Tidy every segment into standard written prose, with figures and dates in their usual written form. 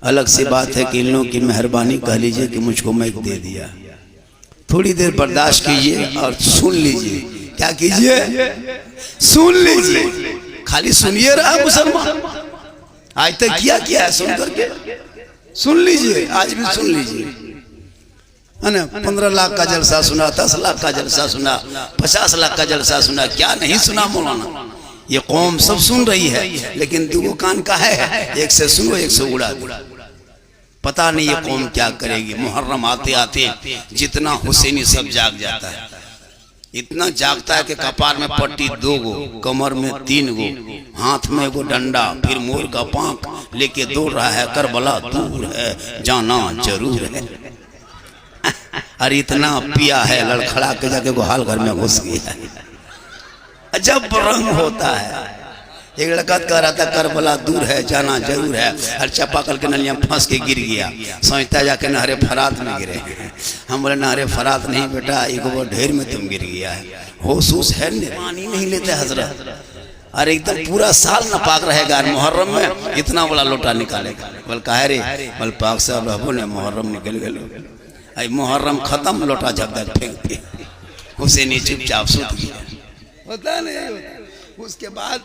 अलग सी बात है कि इन लोगों की मेहरबानी कह लीजिए कि मुझको माइक दे दिया। थोड़ी देर बर्दाश्त कीजिए और सुन लीजिए। क्या कीजिए? सुन लीजिए। खाली सुनिए रहा मुसलमान, आज तक किया है सुन करके। सुन लीजिए, आज भी सुन लीजिए, है ना। 15 लाख का जलसा सुना, 10 लाख का जलसा सुना, 50 लाख का जलसा सुना, क्या नहीं सुना मौलाना। ये कौम सब सुन रही है, लेकिन दो कान का है, एक से सुनो एक से उड़ा दो। पता नहीं ये कौम क्या करेगी। मुहर्रम आते आते जितना हुसैनी सब जाग जाता है, इतना जागता है कि कपार में पट्टी 2 गो, कमर में 3 गो, हाथ में एगो डंडा, फिर मोर का पांख लेके दौड़ रहा है। करबला दूर है, जाना जरूर है। अरे इतना पिया है, लड़खड़ा के जाके गुहाल घर में घुस गया है। अजब रंग होता है। एक लड़का कह रहा था करबला दूर है, जाना जरूर है, और चापाकल के नलियां फंस के गिर गया। सोचता जाके नहरे फरात में गिरे। हम बोले नहरे फरात नहीं बेटा, एक वो ढेर में तुम गिर गया है। होश है, पानी नहीं लेते हजरत। अरे एकदम पूरा साल नापाक रहेगा, मुहर्रम में इतना बड़ा लोटा निकालेगा। बोल कहा रे, बोल पाक साहब रहबो ने मुहर्रम निकल गए। मुहर्रम खत्म, लोटा झपक फेंक दिया। हुसैनी चुपचाप सूत गया। होता नहीं। उसके बाद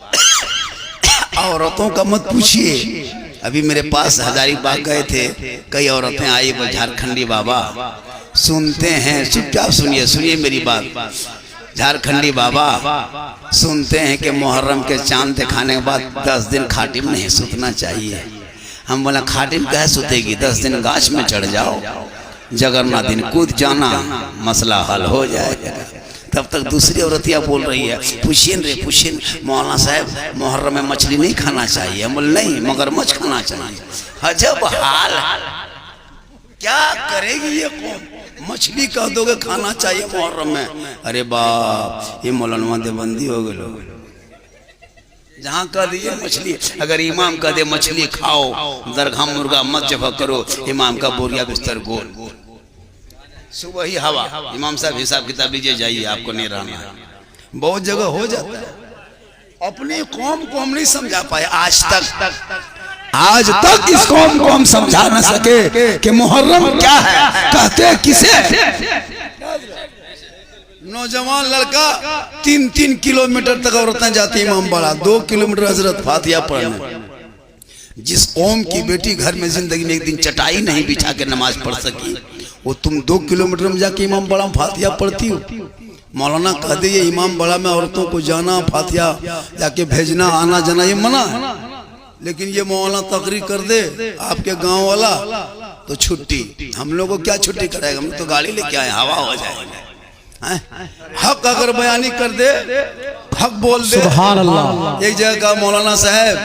औरतों का मत पूछिए। अभी मेरे पास हजारीबाग गए थे, कई औरतें आई, वो झारखंडी बाबा सुनते हैं, चुपचाप सुनिए, सुनिए मेरी बात। झारखंडी बाबा सुनते हैं कि मुहर्रम के चांद दिखाने के बाद 10 दिन खाटी में नहीं सुतना चाहिए। हम बोला खाटी में कहे सुतेगी, 10 दिन गाछ में चढ़ जाओ, जगरना दिन कूद जाना, मसला हल हो जाएगा। तब तक दूसरी औरतिया बोल रही है, पूछिए रे पूछिए मौलाना साहब, मुहर्रम में मछली नहीं खाना चाहिए। हम बोले नहीं, मगरमच्छ खाना चाहिए। अजब हाल, क्या करेगी ये कौम। मछली कह दोगे खाना चाहिए मुहर्रम में, अरे बाप, ये मौलाना देवबंदी हो गए। जहाँ कह दीजिए मछली, अगर इमाम कह दे मछली खाओ, दरगाह मुर्गा मत जफा करो, इमाम का बोरिया बिस्तर गोल, सुबह ही हवा। इमाम साहब हिसाब किताब लीजिए, जाइए, आपको नहीं रहना है। बहुत जगह हो जाता है। अपनी कौम को हम नहीं समझा पाए आज तक इस कौम को हम समझा न सके कि मुहर्रम क्या है, कहते किसे। नौजवान लड़का 3-3 किलोमीटर तक औरतें जाती, इमाम बाड़ा 2 किलोमीटर हजरत फातिहा पढ़ने। जिस कौम की बेटी घर में जिंदगी में एक दिन चटाई नहीं बिछा के नमाज पढ़ सकी, वो तुम 2 किलोमीटर में जाके इमाम बड़ा फातिहा पढ़ती हो। मौलाना कह दे ये इमाम बड़ा में औरतों को जाना, फातिहा जाके भेजना, आना जाना ये मना है। लेकिन ये मौलाना तकरीर कर दे आपके गांव वाला तो छुट्टी। हम लोग को क्या छुट्टी कराएगा, हम तो गाड़ी लेके आए, हवा हो जाएगा। हक अगर बयानी कर दे, हक बोल दे, सुभान अल्लाह। एक जगह का मौलाना साहब,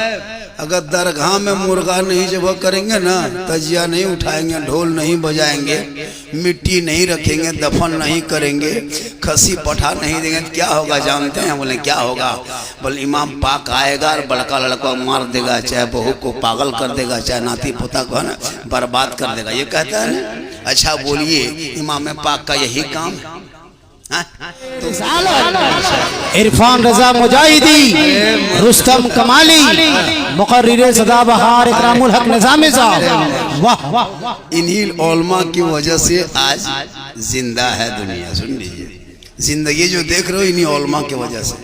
अगर दरगाह में मुर्गा नहीं जब करेंगे ना, तजिया नहीं उठाएंगे, ढोल नहीं बजाएंगे, मिट्टी नहीं रखेंगे, दफन नहीं करेंगे, खसी पठा नहीं देंगे, क्या होगा जानते हैं? बोले क्या होगा? बोले इमाम पाक आएगा और बड़का लड़का मार देगा, चाहे बहू को पागल कर देगा, चाहे नाती पोता को ना बर्बाद कर देगा। ये कहता है ना। अच्छा बोलिए, इमाम पाक का यही काम है? इरफान रजा मुजाहिदी, रुस्तम कमाली, मुकर्रिर सदाबहार इकरामुल हक निज़ामी साहब, वाह। इन्हीं उलमा की वजह से आज जिंदा है दुनिया। सुन लीजिए, जिंदगी जो देख रहे हो इन्हीं उलमा की वजह से।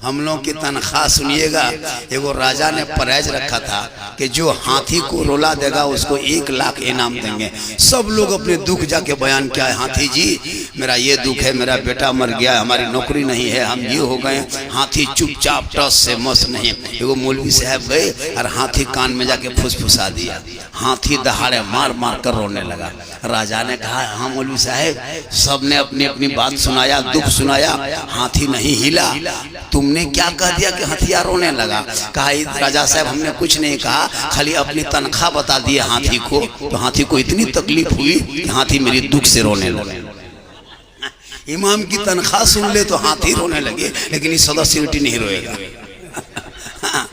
हम लोग की तनख्वाह सुनिएगा, एगो राजा ने प्राइज रखा था कि जो हाथी को रोला देगा उसको 1 लाख इनाम देंगे। सब लोग अपने दुख जाके बयान किया है, हाथी जी मेरा ये दुख है, मेरा बेटा मर गया, हमारी नौकरी नहीं है, हम ये हो गए। हाथी चुपचाप टस से मस नहीं। एगो मौलवी साहब गए और हाथी कान में जाके फुसफुसा दिया। हाथी दहाड़े मार मार कर रोने लगा। राजा ने कहा हाँ मौलवी साहब, सबने अपनी अपनी बात सुनाया, दुख सुनाया, हाथी नहीं हिला, तुमने क्या कह दिया कि हथियार रोने लगा? कहा राजा साहब हमने कुछ नहीं कहा, खाली अपनी तनख्वाह बता दी हाथी को, तो हाथी को इतनी तकलीफ हुई कि हाथी मेरी दुख से रोने लगे। इमाम की तनख्वाह सुन ले तो हाथी रोने लगे, लेकिन इस सदस्य नहीं रोएगा।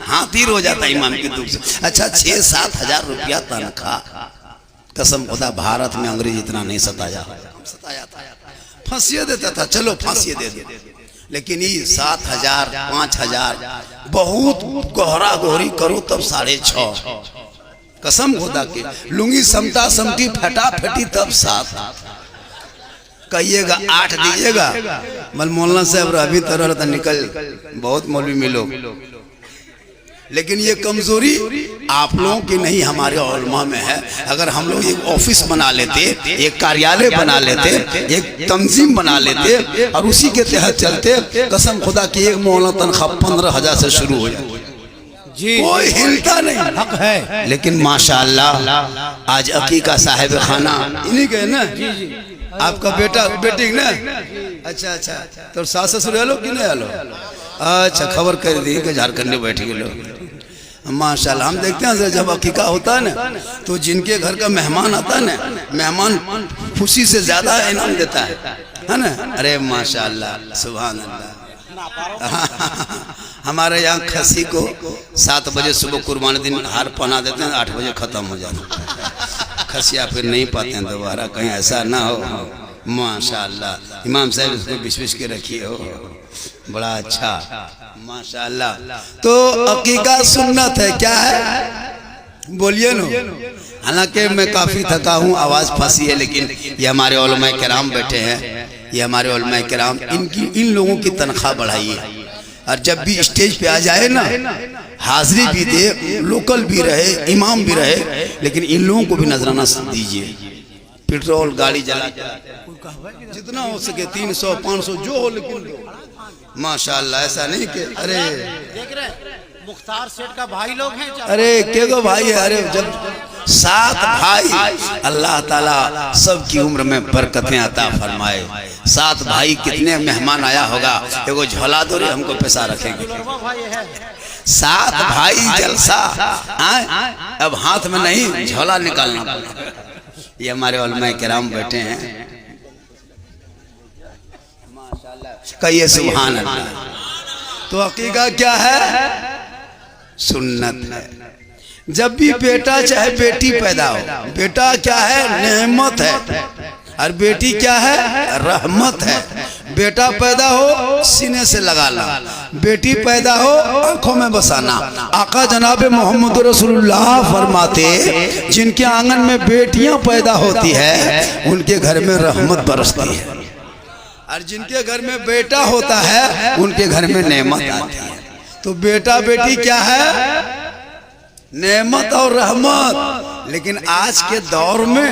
हाथी रो जाता इमाम की दुख से। अच्छा 6-7 हजार रुपया तनख्वाह, कसम खुदा भारत में अंग्रेज इतना नहीं सताया था। फांसी देता था, चलो फांसी दे दो, लेकिन ये 7 हजार 5 हजार बहुत गहरा गोहरी करो तब 6.5। कसम खुदा की लुंगी समटा समटी फटा फटी तब साथ कहिएगा 8 दीजिएगा मल मौलाना साहब अभी तरह तो निकल बहुत मौलवी मिलो, लेकिन ये कमजोरी आप लोगों की नहीं हमारे उलमा में है। अगर हम लोग एक ऑफिस बना लेते, एक कार्यालय बना लेते, एक तंजीम बना लेते और उसी के तहत चलते, कसम खुदा की एक मौलाना तनख्वाह 15,000 से शुरू हो जाए जी, कोई हिलता नहीं, हक है। लेकिन माशाअल्लाह आज अकीका साहिब खाना इन्हीं के ना, आपका बेटा बेटी ना, अच्छा अच्छा, तो सास ससुर आलो कि नहीं आलो? अच्छा, खबर कर दी कि झारखंड में बैठ गए लोग माशाल्लाह। हम देखते हैं जब अकीका होता है ना तो जिनके घर का मेहमान आता है ना, मेहमान खुशी से ज्यादा इनाम देता है ना। अरे माशाल्लाह सुभान अल्लाह। हमारे यहाँ खसी को 7 बजे सुबह कुर्बानी दिन हार पहना देते हैं, 8 बजे खत्म हो जाता है। खसिया फिर नहीं पाते हैं दोबारा, कहीं ऐसा ना हो। माशाल्लाह इमाम साहब इसको विश्वास के रखिए हो, बड़ा अच्छा माशाल्लाह। तो अकीका सुन्नत है, क्या है बोलिए नो। हालांकि मैं काफ़ी थका हूँ, आवाज़ फंसी है, लेकिन ये हमारे उलमा किराम बैठे हैं, ये हमारे उलमा किराम, इन लोगों की तनख्वाह बढ़ाइए। और जब भी स्टेज पे आ जाए ना, हाजिरी भी दे, लोकल भी रहे, इमाम भी रहे, लेकिन इन लोगों को भी नजराना दीजिए। पेट्रोल गाड़ी जला जितना हो सके 300 500 जो हो, लेकिन माशाल्लाह ऐसा नहीं कि अरे देख रहे मुख्तार सेठ का भाई लोग हैं, अरे के गो भाई है। अरे जब 7 भाई, अल्लाह ताला सबकी उम्र में बरकतें अता फरमाए। 7 भाई, कितने मेहमान आया होगा, एगो झोला दो रे हमको पैसा रखेंगे। 7 भाई जलसा, अब हाथ में नहीं झोला निकालना पड़ा। ये हमारे उलमा किराम बैठे हैं माशाल्लाह, कहिए सुभान अल्लाह। तो अकीका क्या है? सुन्नत है। जब भी बेटा चाहे बेटी पैदा हो, बेटा क्या है? नेमत है, और बेटी क्या है? रहमत है। बेटा पैदा हो सीने से लगाना, बेटी पैदा हो आंखों में बसाना। आका जनाब मोहम्मद रसूलुल्लाह फरमाते, जिनके आंगन में बेटियां पैदा होती है उनके घर में रहमत बरसती है, और जिनके घर में बेटा होता है उनके घर में नेमत आती है। तो बेटा बेटी क्या है? नेमत और रहमत। लेकिन आज के दौर में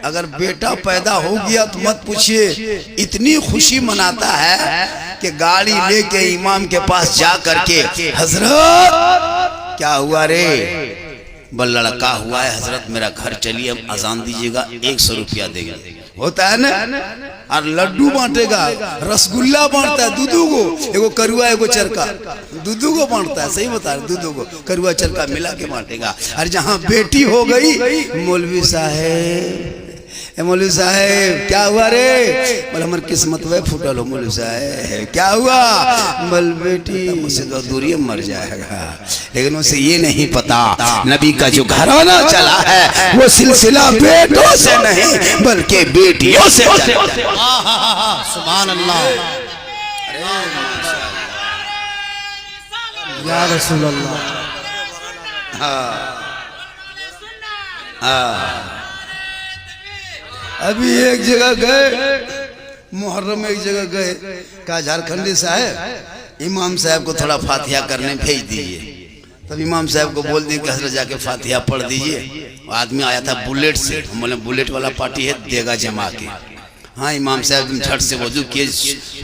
अगर बेटा पैदा हो गया तो मत पूछिए, इतनी खुशी मनाता है कि गाड़ी लेके इमाम के पास जा करके, हजरत क्या हुआ रे? बल लड़का हुआ है हजरत, मेरा घर चलिए, हम अजान दीजिएगा, 100 रुपया देगा। होता है ना, और लड्डू बांटेगा, रसगुल्ला बांटता है, दूधू को, एगो करुआ एगो चरका, दूधू को बांटता है। सही बता रहे, दूधू को करुआ चरका मिला के बांटेगा। और जहाँ बेटी हो गई, मौलवी साहेब, मौलवी साहेब क्या हुआ रे? बोल हमारी किस्मत वे फूटल हो मौलवी साहेब, क्या हुआ? बोल बेटी मुझसे तो दूरी मर जाएगा। लेकिन उसे ये नहीं पता नबी का जो घराना चला है वो सिलसिला बेटों से नहीं बल्कि बेटियों से चला। सुभान अल्लाह, या रसूल अल्लाह। अभी एक जगह गए, मुहर्रम में एक जगह गए, कहा झारखंडी साहब इमाम साहब को थोड़ा फातिहा करने भेज दीजिए। तब इमाम साहब को बोल दिए कि हजरत जाके फातिहा पढ़ दीजिए। आदमी आया था बुलेट से, हम बोले बुलेट वाला पार्टी है, देगा जमा के। हाँ, इमाम साहब झट से वजू किए,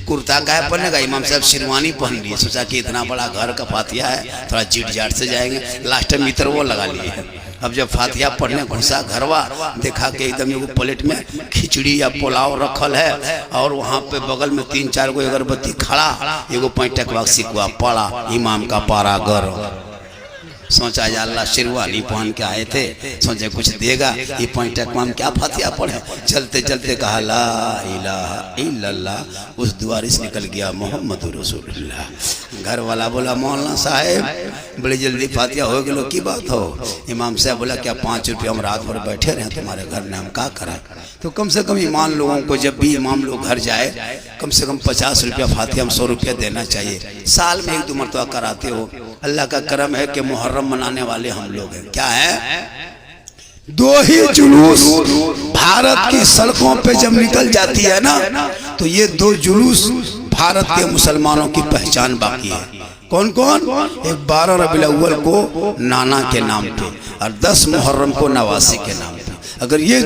कुर्ता का है पहनने का, इमाम साहब शेरवानी पहन लिए। सोचा कि इतना बड़ा घर का फातिहा है, थोड़ा जीट जाट से जाएंगे, लास्ट में इतर वो लगा लिए। अब जब फातिहा पढ़ने घुसा घरवा, देखा कि एकदम एगो प्लेट में खिचड़ी या पुलाव रखल है, और वहाँ पे बगल में 3-4 गो अगरबत्ती खड़ा, एगो 5 टकवा सिकवा पड़ा, इमाम का पारा गर। सोचा या अल्लाह शेरवानी पहन के आए थे, सोचे कुछ देगा, ये 5 टकवा में क्या फातिहा पढ़े। चलते चलते कहा ला इलाहा इल्लल्लाह, उस द्वार से निकल गया मोहम्मद रसूलुल्लाह। घर वाला बोला मौलाना साहब बड़ी जल्दी फातिहा हो गई, की बात हो? इमाम साहब बोला क्या 5 रुपये हम रात भर बैठे रहे तुम्हारे घर में, हम क्या करें? तो कम से कम ईमान लोगों को जब भी इमाम लोग घर जाए, कम से कम 50 रुपया फातिहा में 100 रुपया देना चाहिए। साल में 1-2 मरतबा कराते हो। अल्लाह का करम है कि मुहर्रम मनाने वाले हम लोग हैं। क्या है? दो ही जुलूस भारत की सड़कों पे जब निकल जाती है ना, तो ये दो जुलूस भारत के मुसलमानों की पहचान बाकी है। कौन कौन? एक 12 रबीउल अव्वल को नाना के नाम पे और 10 मुहर्रम को नवासी के नाम पे। अगर ये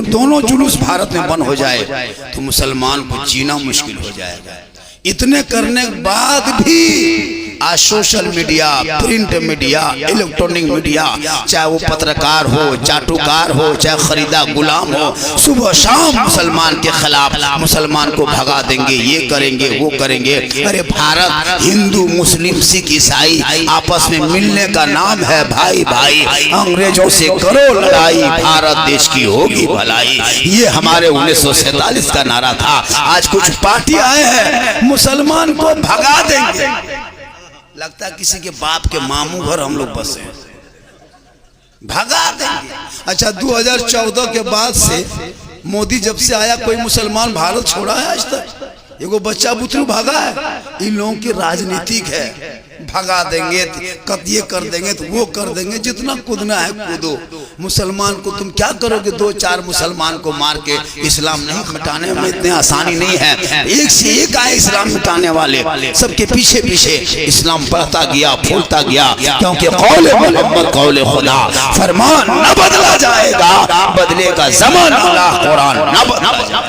दोनों जुलूस भारत में बंद हो जाए तो मुसलमान को जीना मुश्किल हो जाएगा। इतने करने के बाद भी आज social media, print media, electronic media, चाहे वो पत्रकार हो, चाटुकार हो, चाहे खरीदा गुलाम हो, सुबह शाम मुसलमान के खिलाफ, मुसलमान को भगा देंगे, ये करेंगे, वो करेंगे। अरे भारत हिंदू मुस्लिम सिख ईसाई आपस में मिलने का नाम है भाई भाई। अंग्रेजों से करो लड़ाई, भारत देश की होगी भलाई। ये हमारे 1947 का नारा था। आज कुछ पार्टी आए हैं मुसलमान को भगा देंगे। लगता है किसी के बाप के मामू घर हम लोग बसे, भगा देंगे। अच्छा, 2014 के बाद से मोदी जब से आया, कोई मुसलमान भारत छोड़ा है आज तक? एगो बच्चा बुतरू भागा है? इन लोगों की राजनीतिक है, भगा देंगे, ये कर देंगे तो वो कर देंगे, जितना कूदना है कूदो। मुसलमान को तुम क्या करोगे? 2-4 मुसलमान को मार के इस्लाम नहीं मिटाने में इतनी आसानी नहीं है। एक से एक आए इस्लाम मिटाने वाले, सबके पीछे पीछे इस्लाम बढ़ता गया, फूलता गया, क्योंकि कौले मोहम्मद कौले खुदा, फरमान न बदला जाएगा, बदलेगा ज़माना, अल्लाह कुरान न बदला।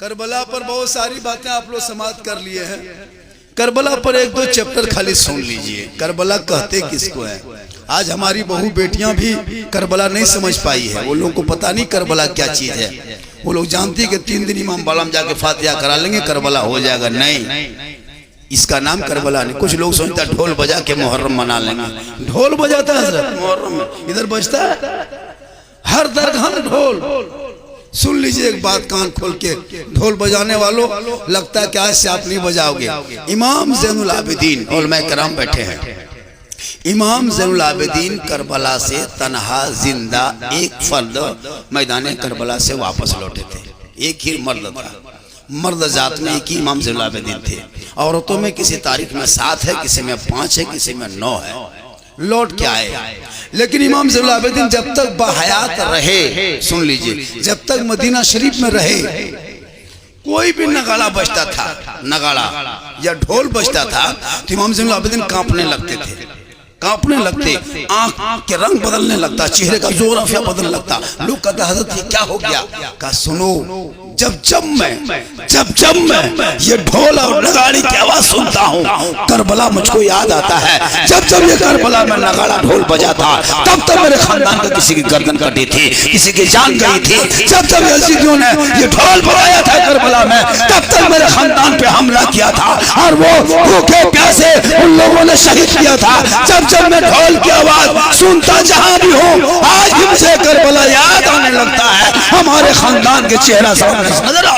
करबला पर बहुत सारी बातें आप लोग समाप्त कर लिए हैं। करबला पर 1-2 चैप्टर खाली सुन लीजिए। करबला कहते किसको है? आज हमारी बहू बेटियां भी करबला नहीं समझ पाई है। वो लोगों को पता नहीं करबला क्या चीज है। वो लोग जानती है कि 3 दिन इमाम बाड़ा में जाके फातिहा करा लेंगे, करबला हो जाएगा। नहीं, इसका नाम करबला नहीं। कुछ लोग सोचता ढोल बजा के मुहर्रम मना लेंगे। ढोल बजाता है हजरत मुहर्रम में, इधर बजता है हर दरगाह में ढोल। सुन लीजिए एक बात कान खोल के, ढोल बजाने वालों, लगता है कि आज से आप नहीं बजाओगे। इमाम ज़ैनुल आबिदीन उलमा कराम बैठे हैं। इमाम ज़ैनुल आबिदीन करबला से तन्हा जिंदा एक फर्द मैदान करबला से वापस लौटे थे। एक ही मर्द था, मर्द जात में एक ही इमाम ज़ैनुल आबिदीन थे। औरतों में किसी तारीख में 7 है, किसी में 5 है, किसी में 9 है। लौट के आए। लेकिन इमाम ज़ैनुल आबिदीन जब तक बहयात रहे, सुन लीजिए, जब तक मदीना शरीफ में रहे, कोई भी नगाड़ा बजता था, नगाड़ा या ढोल बजता था, तो इमाम ज़ैनुल आबिदीन कांपने लगते थे, कांपने लगते, आंख के रंग बदलने लगता, चेहरे का जोर अफिया बदलने लगता। लोग कहते हज़रत ये क्या हो गया? कहा सुनो, जब मैं ये ढोल और नगाड़ी की आवाज सुनता हूँ, करबला मुझको याद आता है। जब ये करबला में नगाड़ा ढोल बजा था, तब मेरे खानदान का किसी की गर्दन कटी थी, किसी की जान गई थी। जब यजीदियों ने ये ढोल बजाया था करबला में, तब मेरे खानदान पे हमला किया था और वो भूखे प्यासे उन लोगों ने शहीद किया था। जब मैं ढोल की आवाज सुनता जहां भी हूँ, आज भी मुझे करबला याद आने लगता है। हमारे खानदान के चेहरा सामने नजर आ।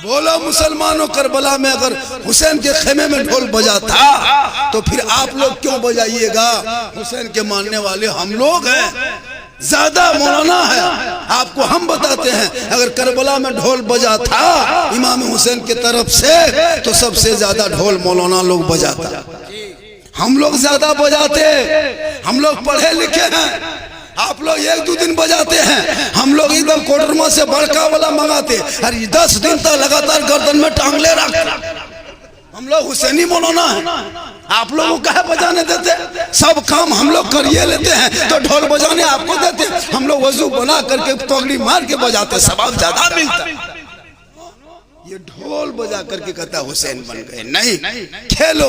बोलो मुसलमानों, करबला में अगर हुसैन के खेमे में ढोल बजा था, तो फिर आप लोग क्यों बजाइएगा? हुसैन के मानने वाले हम लोग हैं, ज्यादा मौलाना है। आपको हम बताते हैं, अगर करबला में ढोल बजा था इमाम हुसैन की तरफ से, तो सबसे ज्यादा ढोल मौलाना लोग बजाता। हम लोग ज्यादा बजाते, हम लोग पढ़े लिखे हैं। आप लोग 1-2 दिन बजाते हैं, हम लोग एकदम कोडरमा से बड़का वाला मंगाते। अरे 10 दिन तक लगातार गर्दन में टांगले रखते। हम लोग हुसैनी मौलाना हैं। आप लोगों को कहे बजाने देते? सब काम हम लोग करिए लेते हैं, तो ढोल बजाने आपको देते? हम लोग वजू बना करके पगड़ी मार के बजाते, सवाब ज्यादा मिलता। ये ढोल बजा करके कहता हुसैन बन गए। नहीं, खेलो,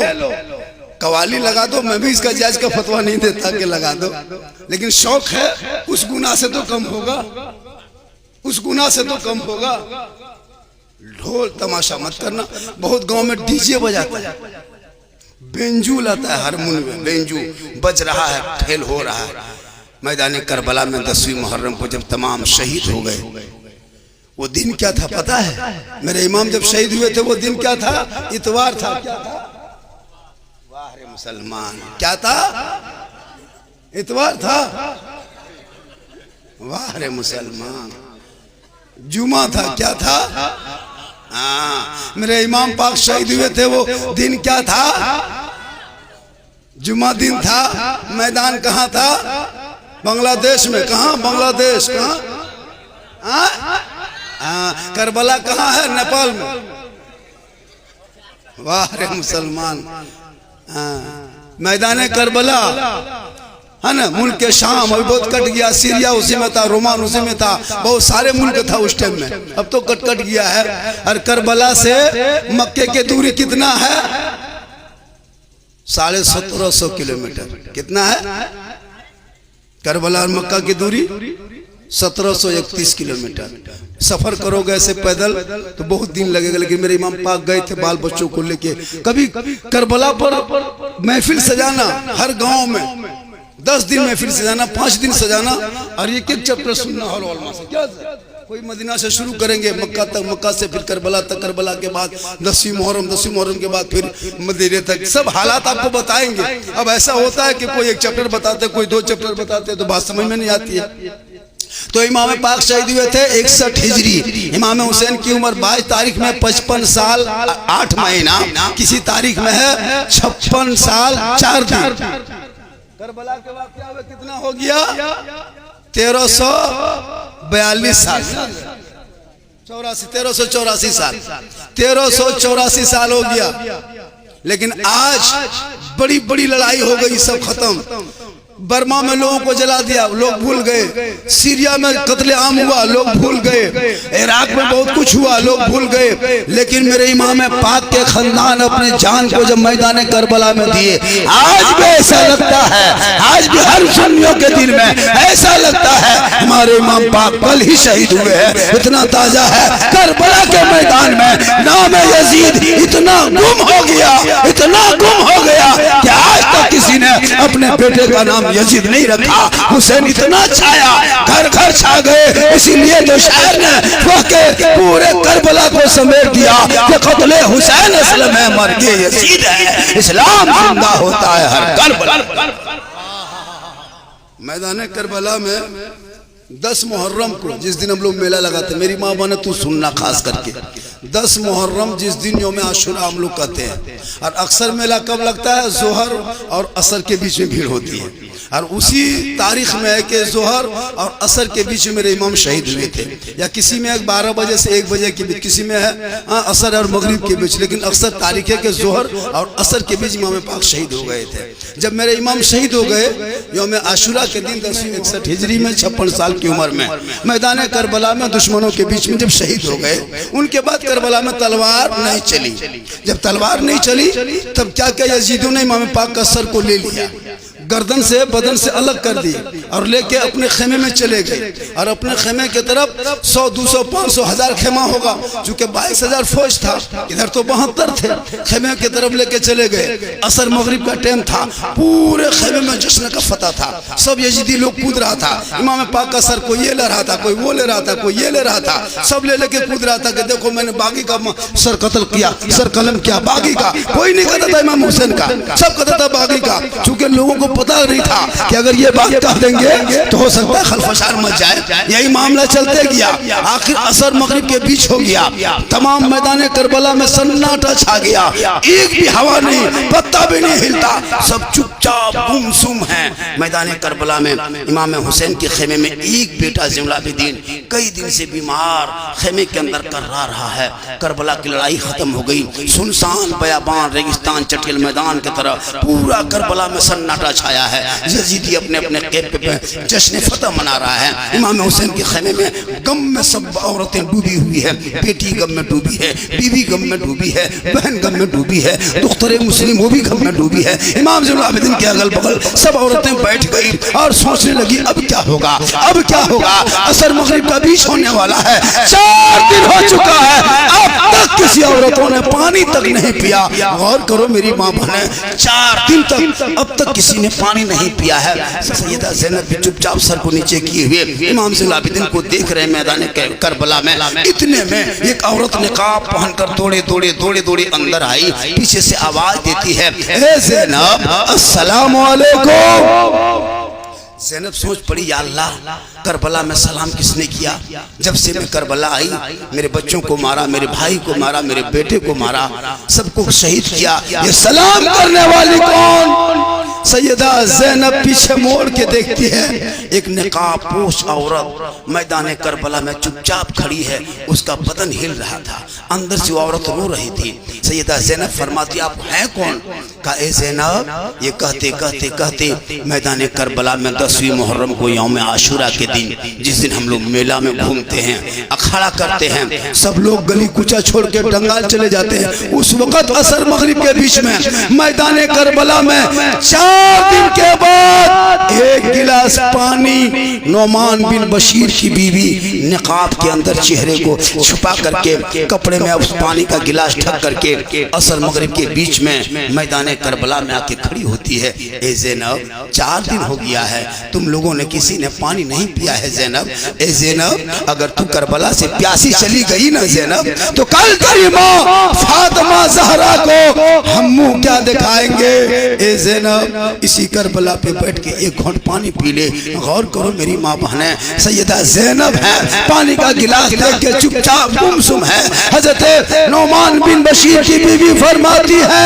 कवाली लगा दो। मैं भी इसका जायज का फतवा नहीं देता कि लगा दो, लेकिन शौक है, उस गुनाह से तो कम होगा, उस गुनाह से तो कम होगा। ढोल तमाशा मत करना। बहुत गांव में डीजे बजाता है, बेंजू लाता है, हारमोनियम बेंजू बज रहा है, खेल हो रहा है। मैदान करबला में 10वीं मुहर्रम को जब तमाम शहीद हो गए, वो दिन क्या था पता है? मेरे इमाम जब शहीद हुए थे, वो दिन क्या था? इतवार था। क्या था? वाह रे मुसलमान, क्या था? इतवार था। वाह रे मुसलमान, जुमा था। क्या था? हाँ, मेरे इमाम पाक शहीद हुए थे, वो दिन क्या था? जुम्मा दिन था, मैदान कहाँ था? बांग्लादेश में। कहाँ? बांग्लादेश। कहाँ? करबला कहाँ है? नेपाल में। वाह रे मुसलमान। मैदान करबला है ना, मुल्क के शाम अभी बहुत कट गया, सीरिया उसी में था, रोमान उसी में था, बहुत सारे मुल्क था उस टाइम में, अब तो कट गया है। और करबला से मक्के की दूरी कितना है? 1750 किलोमीटर। कितना है? करबला और मक्का की दूरी 1731 किलोमीटर। सफर करोगे ऐसे पैदल तो बहुत दिन लगेगा, लेकिन मेरे इमाम पाक गए थे बाल बच्चों को लेके। कभी करबला पर महफिल सजाना, हर गांव में 10 दिन महफिल सजाना, 5 दिन सजाना, और एक एक चैप्टर सुनना हॉल वालमा से। क्या कोई मदीना से शुरू करेंगे मक्का तक, मक्का से फिर करबला तक, करबला के बाद 10वीं मुहर्रम के बाद फिर मदीने तक, सब हालात आपको बताएंगे। अब ऐसा होता है कि कोई एक चैप्टर बताते, कोई 2 चैप्टर बताते, तो बात समझ में नहीं आती है। तो इमाम पाक शहीद हुए थे 61 हिजरी। इमाम हुसैन की उम्र 22 तारीख में 55 साल 8 महीना, किसी तारीख में है 56 साल 4 दिन। करबला के वाक़या में कितना हो गया? 1342 साल, 1384 साल, 1384 साल हो गया। लेकिन आज बड़ी बड़ी लड़ाई हो गई, सब खत्म। बर्मा में लोगों को जला दिया, लोग भूल गए। सीरिया में कत्लेआम हुआ, लोग भूल गए। इराक में बहुत कुछ हुआ, लोग भूल गए। लेकिन मेरे इमाम पाक के खानदान अपने जान को जब मैदान करबला में दिए, आज भी ऐसा लगता है, आज भी हर सुन्नियों के दिल में ऐसा लगता है हमारे इमाम पाक कल ही शहीद हुए हैं। इतना ताजा है। करबला के मैदान में नाम यजीद इतना गुम हो गया, इतना गुम हो गया कि आज तक किसी ने अपने बेटे का नाम यजीद नहीं रखा। हुसैन इतना छाया, घर घर छा गए। इसीलिए तो शायर ने पूरे करबला को समेट दिया कि कत्ले हुसैन असल में मर के यजीद है, इस्लाम जिंदा होता है हर करबला। मैदान करबला में 10 मुहर्रम को, जिस दिन हम लोग मेला लगाते, मेरी माँ बने तू सुनना खास करके, 10 मुहर्रम जिस दिन यौम आशुरा हम लोग कहते हैं। और अक्सर मेला कब लगता है? जोहर और असर के बीच में भीड़ होती है। और उसी तारीख में है कि जोहर और असर के बीच में मेरे इमाम शहीद हुए थे, या किसी में 12 बजे से 1 बजे के बीच, किसी में है असर और मगरिब के बीच, लेकिन अक्सर तारीख है कि जोहर और असर के बीच इमाम पाक शहीद हो गए थे। जब मेरे इमाम शहीद हो गए यौम आशुरा के दिन 1061 हिजरी में 56 साल की उम्र में मैदान करबला में दुश्मनों के बीच में जब शहीद हो गए, उनके बाद करबला में तलवार नहीं चली। जब तलवार नहीं चली तब क्या किया? यजीदों ने इमाम पाक का सर को ले लिया, गर्दन से बदन से अलग कर दिए और लेके अपने खेमे में चले गए। और अपने खेमे की तरफ 100, 200, 500, 1000 खेमा होगा, चूंकि 22,000 फौज था, इधर तो 72 थे, खेमे की तरफ लेके चले गए। असर मगरिब का टाइम था, पूरे खेमे में जश्न का फतह था, सब यजीदी लोग कूद रहा था। इमाम पाक का सर कोई ये ले रहा था, कोई वो ले रहा था, कोई ये ले रहा था, सब ले लेके कूद रहा था कि देखो मैंने बागी का सर कत्ल किया, सर कलम किया बागी का। कोई नहीं कहता था इमाम हुसैन का, सब कहता था बागी का, चूंकि लोगों को पता नहीं था कि अगर ये बात कह देंगे तो हो सकता है खलफशार मच जाए। यही मामला चलते गया, आखिर असर मगरिब के बीच हो गया। तमाम मैदान करबला में सन्नाटा छा गया, एक भी हवा नहीं, पत्ता भी नहीं हिलता, सब चुपचाप गुमसुम है। मैदान करबला में इमाम हुसैन के खेमे में एक बेटा ज़ैनुलाब्दीन कई दिन से बीमार खेमे के अंदर कर्रा रहा है। करबला की लड़ाई खत्म हो गई, सुनसान बयाबान रेगिस्तान चटियल मैदान की तरह पूरा करबला में सन्नाटा छाया है। यजीदी अपने अपने कैंप पे जश्न फतह मना रहा है। इमाम हुसैन के खेमे में गम में सब औरतें डूबी हुई है, बेटी गम में डूबी है, बीवी गम में डूबी है, बहन गम में डूबी है, दुख्तरे मुस्लिम वो भी गम में डूबी है। इमाम ज़ैनुलाब्दीन के अगल बगल सब औरतें बैठ गई और सोचने लगी अब क्या होगा, अब क्या होगा। असर मगरिब का बीच होने वाला है, 4 दिन हो चुका है, अब तक किसी औरतों ने पानी तक नहीं पिया। गौर करो मेरी माँ बहने, 4 दिन तक अब तक किसी ने पानी नहीं पिया है। सैयदा ज़ैनब भी चुपचाप सर को नीचे किए हुए इमाम ज़ैनुलाब्दीन को देख रहे मैदान करबला में। इतने में एक औरत निकाब पहनकर दौड़े अंदर आई, पीछे से आवाज देती है, ए ज़ैनब अस्सलाम वालेकुम। ज़ैनब सोच पड़ी, या अल्लाह करबला में सलाम किसने किया? जब से मैं करबला आई मेरे बच्चों को मारा, मेरे भाई को मारा, मेरे बेटे को मारा, सबको शहीद किया, ये सलाम करने वाली कौन? सैयदा ज़ैनब पीछे मोड़ के देखती है, एक नकाबपोश औरत मैदान करबला में चुपचाप खड़ी है, उसका बदन हिल रहा था, अंदर से वो औरत रो रही थी। सैयदा ज़ैनब फरमाती, आप हैं कौन? कहा, ए ज़ैनब, ये कहते कहते कहते मैदान करबला में 10वीं मुहर्रम को यौम आशुरा के दिन, जिस दिन हम लोग मेला में घूमते हैं, अखाड़ा करते हैं, सब लोग गली कुचा छोड़ के डंगाल चले जाते हैं, उस वक्त असर मगरिब के बीच में मैदान करबला में 4 दिन के बाद एक गिलास पानी नोमान बिन बशीर की बीवी निकाब के अंदर चेहरे को छुपा करके कपड़े में उस पानी का गिलास ढक करके असर मगरिब के बीच में मैदान करबला में आके खड़ी होती है। ए ज़ैनब, 4 दिन हो गया है, तुम लोगों ने किसी ने पानी नहीं पिया है ज़ैनब। ए ज़ैनब, अगर तू करबला से प्यासी चली गई ना ज़ैनब, तो कल तेरी माँ फातिमा ज़हरा को हम मुंह क्या दिखाएंगे। ए ज़ैनब, इसी करबला पे बैठ के एक घूंट पानी पी ले। गौर करो मेरी माँ बहने, सैयदा ज़ैनब है, पानी का गिलास देख के चुपचाप गुमसुम है। हज़रत नोमान बिन बशीर की बीवी फरमाती है,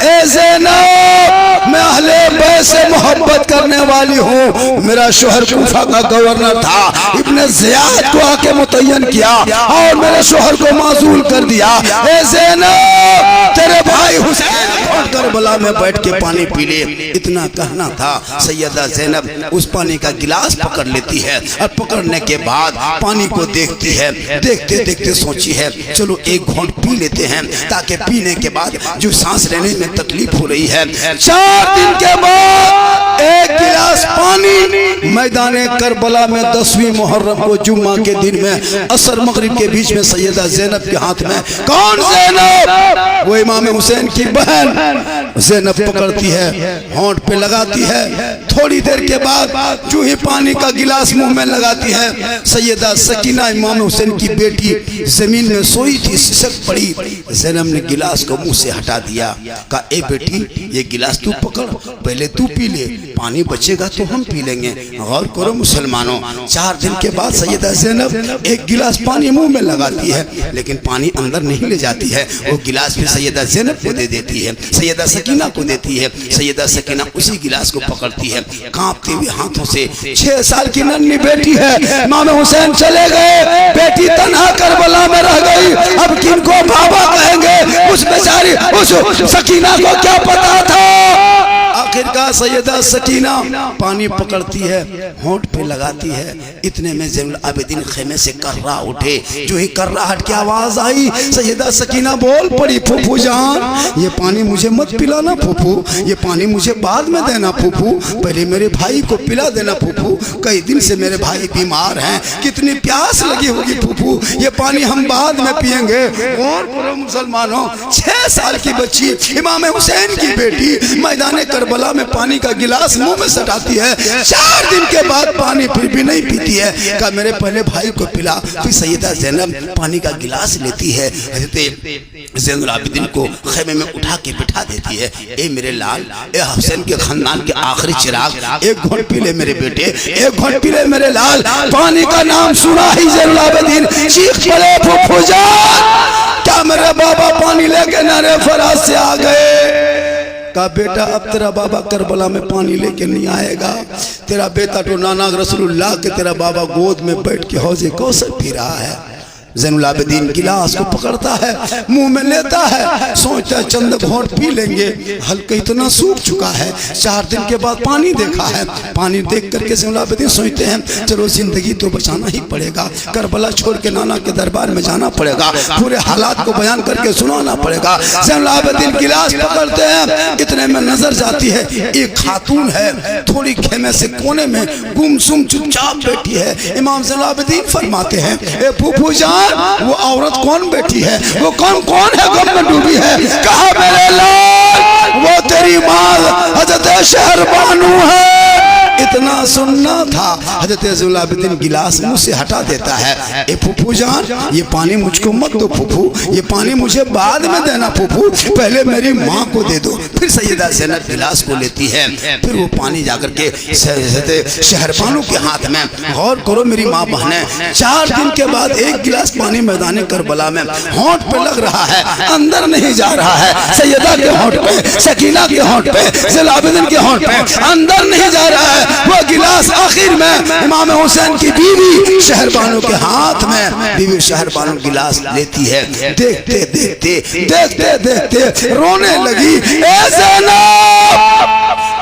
ए ज़ैनब, मैं अहले बैत से मोहब्बत करने वाली हूँ। मेरा शोहर कूफा का गवर्नर था, इब्ने ज़ियाद को आके मुतय्यन किया और मेरे शोहर को माजूल कर दिया। ए ज़ैनब, तेरे भाई हुसैन करबला में बैठ के पानी पी ले। इतना कहना था, सैयदा ज़ैनब उस पानी का गिलास पकड़ लेती है और पकड़ने के बाद पानी को देखती है, देखते देखते सोची है, चलो एक घूंट पी लेते हैं, ताकि पीने के बाद जो सांस लेने में तकलीफ हो रही है। 4 दिन के बाद एक गिलास पानी मैदान करबला में 10वीं मुहर्रम को जुम्मा के दिन में असर मगरिब के बीच में सैयदा ज़ैनब के हाथ में, कौन ज़ैनब? वो इमाम हुसैन की बहन ज़ैनब पकड़ती है, होंठ पे लगाती है। थोड़ी देर के बाद जो ही पानी का गिलास मुंह में लगाती है, सैयदा सकीना इमाम हुसैन की बेटी जमीन में सोई थी, सिसक पड़ी। ज़ैनब ने गिलास को मुंह से हटा दिया, कहा, ए बेटी, ये गिलास तू पकड़, पहले तू पी ले, पानी बचेगा तो हम पी लेंगे। गौर करो मुसलमानों, 4 दिन के बाद सैयदा ज़ैनब एक गिलास पानी मुंह में लगाती है, लेकिन पानी अंदर नहीं ले जाती है, वो गिलास फिर सैयदा ज़ैनब को दे देती है, सैयदा सकीना को देती है। सैयदा सकीना उसी गिलास को पकड़ती है, कांपते हुए हाथों से। 6 साल की नन्ही बेटी है, इमाम हुसैन चले गए, बेटी तन्हा करबला में रह गई, अब किनको बाबा कहेंगे? उस बेचारी उस सकीना को क्या पता था। आखिरकार सैयदा सकीना पानी पकड़ती है, होंठ पे लगाती है। इतने में ज़ैनुल आबिदीन खेमे से कर्रा उठे, जो ही कर्राहट की आवाज आई, सैयदा सकीना बोल पड़ी, फूफू जान, ये पानी मुझे मत पिलाना फूफू, ये पानी मुझे बाद में देना फूफू, पहले मेरे भाई को पिला देना फूफू, कई दिन से मेरे भाई बीमार हैं, कितनी प्यास लगी होगी फूफू, ये पानी हम बाद में पिएंगे। और पूरे मुसलमानों, 6 साल की बच्ची इमाम हुसैन की बेटी मैदान करबला में पानी का गिलास मुंह में सटाती है। 4 दिन के बाद पानी फिर भी नहीं पीती है, कहा मेरे पहले भाई को पिला। फिर सैयदा ज़ैनब पानी का गिलास लेती है, हज़रत ज़ैनुल आबिदीन को खेमे में उठा के बिठा देती है। ए मेरे लाल, ए हुसैन के खानदान के आखिरी चिराग, एक घोट पी ले मेरे बेटे, एक घोट पी ले मेरे लाल। पानी का नाम सुना ही ज़ैनुल आबिदीन चीख पड़े, फूफू जान, क्या मेरे बाबा पानी लेके नारे फराज से आ गए? कहा बेटा, अब तेरा बाबा करबला में पानी लेके नहीं आएगा, तेरा बेटा तो नाना रसूलुल्लाह के तेरा बाबा गोद में बैठ के हौज़े कौसर पी रहा है। ज़ैनुल आबिदीन गिलास को पकड़ता है, मुंह में लेता है, सोचता है चंद घोंट पी लेंगे, हल्का इतना सूख चुका है। 4 दिन के बाद पानी देखा है, पानी देख करके ज़ैनुल आबिदीन सोचते हैं चलो जिंदगी तो बचाना ही पड़ेगा, करबला छोड़ के नाना के दरबार में जाना पड़ेगा, पूरे हालात को बयान करके सुनाना पड़ेगा। ज़ैनुल आबिदीन गिलास पकड़ते हैं, इतने में नजर जाती है एक खातून है, थोड़ी खेमे से कोने में गुमसुम चुपचाप बैठी है। इमाम ज़ैनुल आबिदीन फरमाते हैं, ए फूफू जान, वो औरत कौन बैठी है, वो कौन है गम में डूबी है? कहा मेरे लाल, वो तेरी माँ हज़रत शहरबानू है। इतना सुनना था। हजरत ज़ुलाबिद्दीन गिलास मुंह से हटा देता है, ए फूफू जान ये पानी मुझको मत दो फूफू, ये पानी मुझे बाद में देना फूफू, पहले मेरी माँ को दे दो। फिर सैयदा ज़ैनब गिलास को लेती है, फिर वो पानी जाकर के शहरबानों के हाथ में। गौर करो मेरी माँ बहने, 4 दिन के बाद एक गिलास पानी मैदान करबला में होंठ पे लग रहा है, अंदर नहीं जा रहा है। सैयदा के होंठ पे, सकीना के होंठ पे, ज़ुलाबिद्दीन के होंठ पे, अंदर नहीं जा रहा है वो गिलास। आखिर में इमाम हुसैन की बीवी शहरबानों के हाथ में, बीवी शहरबानों गिलास लेती है। देखते देखते देखते देखते रोने लगी, ए ज़ैनब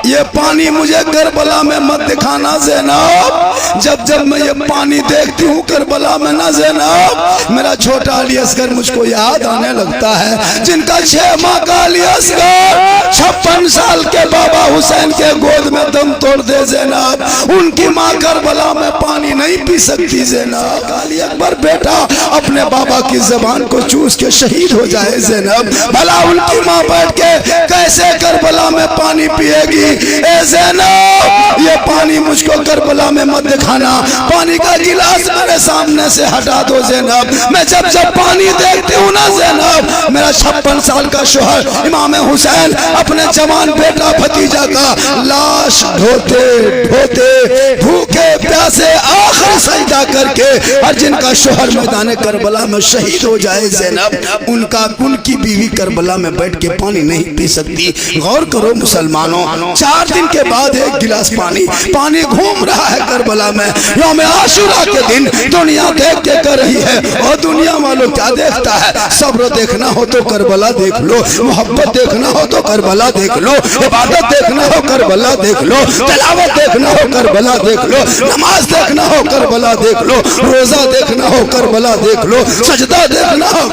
ये पानी मुझे करबला में मत दिखाना ज़ैनब, जब जब मैं ये पानी देखती हूँ करबला में ना ज़ैनब, मेरा छोटा अली असगर मुझको याद आने लगता है, जिनका 6 माह का अली असगर 56 साल के बाबा हुसैन के गोद में दम तोड़ दे ज़ैनब, उनकी माँ करबला में पानी नहीं पी सकती ज़ैनब। अली अकबर बेटा अपने बाबा की ज़बान को चूस के शहीद हो जाए ज़ैनब, भला उनकी माँ बैठ के कैसे करबला में पानी पिएगी। ए ज़ैनब ये पानी मुझको करबला में मत दिखाना, पानी का गिलास मेरे सामने से हटा दो ज़ैनब, मैं जब जब पानी देखती हूँ ना ज़ैनब, मेरा 56 साल का शोहर इमाम हुसैन अपने जवान बेटा भतीजा का लाश ढोते ढोते भूखे प्यासे आखिर सजदा करके, और जिनका शोहर मैदान करबला में शहीद हो जाए ज़ैनब, उनकी बीवी करबला में बैठ के पानी नहीं पी सकती। गौर करो मुसलमानों, 4 दिन के बाद एक गिलास पानी घूम रहा है करबला में। यौम आशुरा के दिन दुनिया देख के कर रही है, और दुनिया वालों क्या देखता है? सब्र देखना हो तो करबला देख लो, मोहब्बत देखना हो तो करबला देख लो, इबादत देखना हो करबला देख लो, तिलावत देखना हो करबला देख लो, नमाज देखना हो करबला देख लो, रोजा देखना हो करबला देख लो, सजदा देखना हो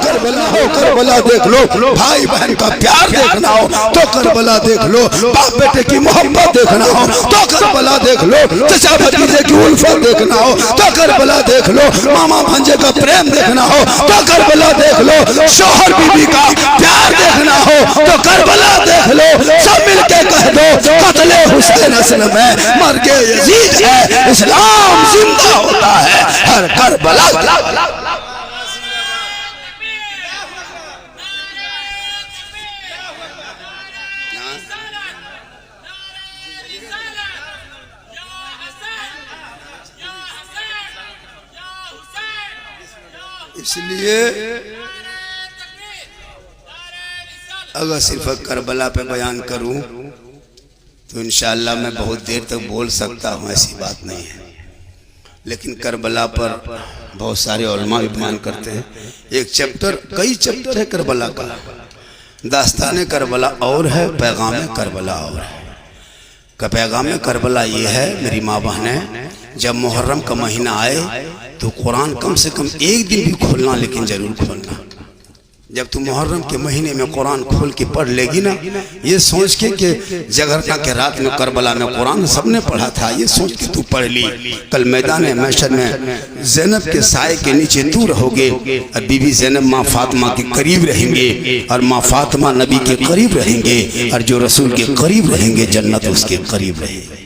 करबला देख लो, भाई बहन का प्यार देखना हो तो करबला देख लो, बाप बेटे की मोहब्बत देखना हो तो करबला देख लो, चचा भतीजे की उल्फत देखना हो तो करबला देख लो, मामा भांजे का प्रेम देखना हो तो करबला देख लो, शौहर बीवी का प्यार देखना हो तो करबला देख लो। सब मिलके कह दो कत्ले हुसैन असल में मर्गे यजीद है, इस्लाम जिंदा होता है हर करबला। इसलिए अगर सिर्फ करबला पे बयान करूं तो इंशाअल्लाह मैं बहुत देर तक बोल सकता हूं, ऐसी बात नहीं है, लेकिन करबला पर बहुत सारे उलमा भी बयान करते हैं। एक चैप्टर, कई चैप्टर है करबला का, दास्तान करबला और है, पैगाम करबला और है। का पैगाम करबला ये है मेरी माँ बहनें, जब मुहर्रम का महीना आए तो कुरान कम से कम एक दिन भी खोलना, लेकिन जरूर खोलना। जब तू मुहर्रम के महीने में कुरान खोल के पढ़ लेगी ना, ये सोच के कि जगरना के रात में करबला में कुरान सबने पढ़ा था, ये सोच के तू पढ़ ली, कल मैदान महशर में ज़ैनब के साए के नीचे तू रहोगे, और बीबी ज़ैनब माँ फातिमा के करीब रहेंगे, और माँ फातिमा नबी के करीब रहेंगे, और जो रसूल के करीब रहेंगे जन्नत उसके करीब रहेगी।